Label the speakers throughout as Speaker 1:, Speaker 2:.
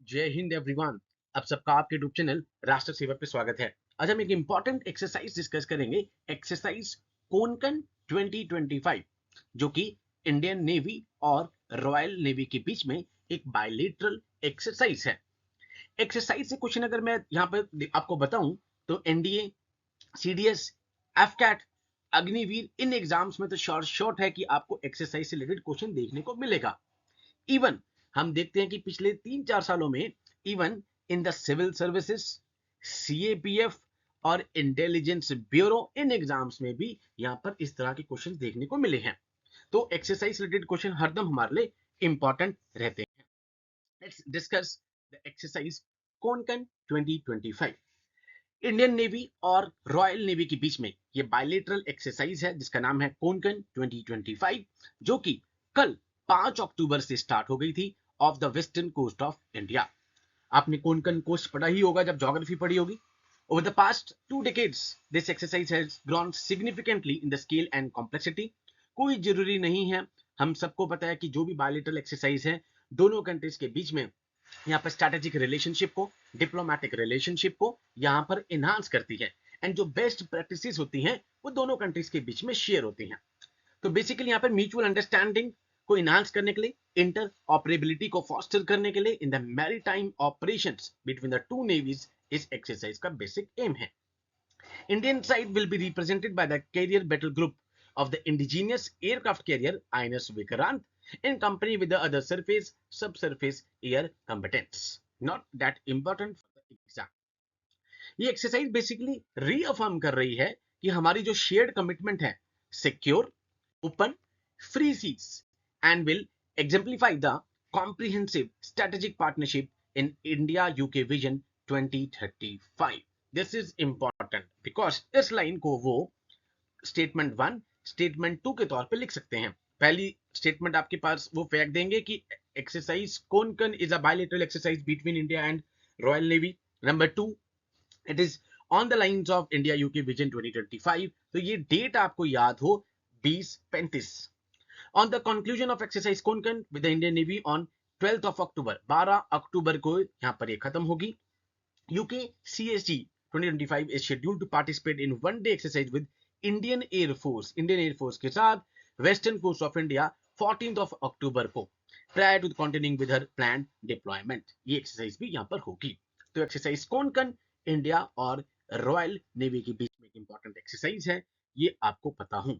Speaker 1: जय हिंद एवरीवन। आप सबका आपके यूट्यूब चैनल राष्ट्र सेवा पे स्वागत है। आज हम एक इंपॉर्टेंट एक्सरसाइज डिस्कस करेंगे, एक्सरसाइज कोंकण 2025, जो कि इंडियन नेवी और रॉयल नेवी के बीच में एक बायलेटरल एक्सरसाइज है। एक्सरसाइज से क्वेश्चन अगर मैं यहाँ पर आपको बताऊं तो एनडीए, सीडीएस, एफकैट, अग्निवीर, इन एग्जाम्स में तो शॉर्ट है कि आपको एक्सरसाइज से रिलेटेड क्वेश्चन देखने को मिलेगा। इवन हम देखते हैं कि पिछले 3-4 सालों में even in the civil services, CAPF और इंटेलिजेंस ब्यूरो, इन एग्जाम्स में भी यहां पर इस तरह के क्वेश्चन देखने को मिले हैं। तो एक्सरसाइज रिलेटेड क्वेश्चन हरदम हमारे लिए इंपॉर्टेंट रहते हैं। Let's discuss the exercise Konkan 2025। Indian navy और रॉयल नेवी के बीच में ये बायलेटरल एक्सरसाइज है जिसका नाम है कोंकण 2025, जो कि कल 5 अक्टूबर से स्टार्ट हो गई थी of the western coast of India. आपने कोंकण कोस्ट पढ़ा ही होगा जब ज्योग्राफी पढ़ी होगी। Over the past 2 decades this exercise has grown significantly in the scale and complexity. कोई जरूरी नहीं है, हम सबको पता है कि जो भी बायलेटरल एक्सरसाइज है दोनों कंट्रीज के बीच में यहाँ पर स्ट्रैटेजिक रिलेशनशिप को, डिप्लोमेटिक रिलेशनशिप को यहाँ पर इनहांस करती है, एंड जो बेस्ट प्रैक्टिसेस होती हैं वो दोनों कंट्रीज के बीच में शेयर होती हैं। तो बेसिकली यहाँ पर म्यूचुअल अंडरस्टैंडिंग को इनहांस करने के लिए, इंटर ऑपरेबिलिटी को फॉस्टर करने के लिए in the maritime operations between the two navies, इस एक्सरसाइज का बेसिक एम है। Indian side will be represented by the carrier battle group of the indigenous aircraft carrier INS Vikrant in company with the other surface, subsurface air combatants. Not that important for the exam. ये exercise basically reaffirm कर रही है कि हमारी जो shared commitment है, secure, open, free seas, and will exemplify the comprehensive strategic partnership in India UK vision 2035। This is important because इस line को वो स्टेटमेंट 1, स्टेटमेंट 2 के तौर पे लिख सकते हैं। पहली स्टेटमेंट आपके पास वो फेंक देंगे कि exercise Konkan is a bilateral exercise between India and royal navy. Number 2, it is on the lines of India UK vision 2025। तो ये डेट आपको याद हो 2035। On the conclusion of exercise Konkan with the Indian navy on 12th of October, 12 अक्टूबर को यहाँ पर ये खत्म होगी। UK CSG 2025 is scheduled to participate in one-day exercise with Indian air force के साथ western coast of India 14th of October को, prior to continuing with her plan deployment. ये एक्सरसाइज भी यहाँ पर होगी। तो एक्सरसाइज कोंकण इंडिया और रॉयल नेवी के बीच में एक इंपॉर्टेंट एक्सरसाइज है, ये आपको पता हो।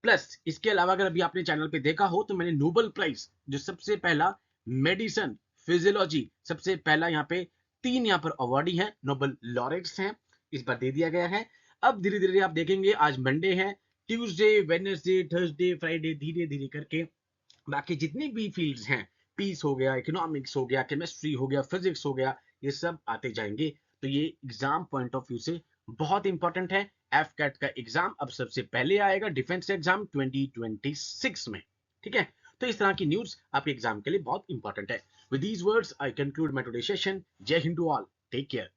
Speaker 1: प्लस इसके अलावा अगर अभी आपने चैनल पे देखा हो तो मैंने नोबेल प्राइज, जो सबसे पहला मेडिसिन फिजियोलॉजी, सबसे पहला यहाँ पे 3 यहाँ पर अवार्डी हैं, नोबेल लॉरेट्स हैं, इस बार दे दिया गया है। अब धीरे धीरे आप देखेंगे, आज मंडे है, ट्यूसडे, वेडनेसडे, थर्सडे, फ्राइडे, धीरे धीरे करके बाकी जितनी भी फील्ड्स हैं, पीस हो गया, इकोनॉमिक्स हो गया, केमिस्ट्री हो गया, फिजिक्स हो गया, ये सब आते जाएंगे। तो ये एग्जाम पॉइंट ऑफ व्यू से बहुत इंपॉर्टेंट है। एफ कैट का एग्जाम अब सबसे पहले आएगा, डिफेंस एग्जाम 2026 में। ठीक है, तो इस तरह की न्यूज आपके एग्जाम के लिए बहुत इंपॉर्टेंट है। With these words I conclude my today session. जय हिंद टू ऑल, टेक केयर।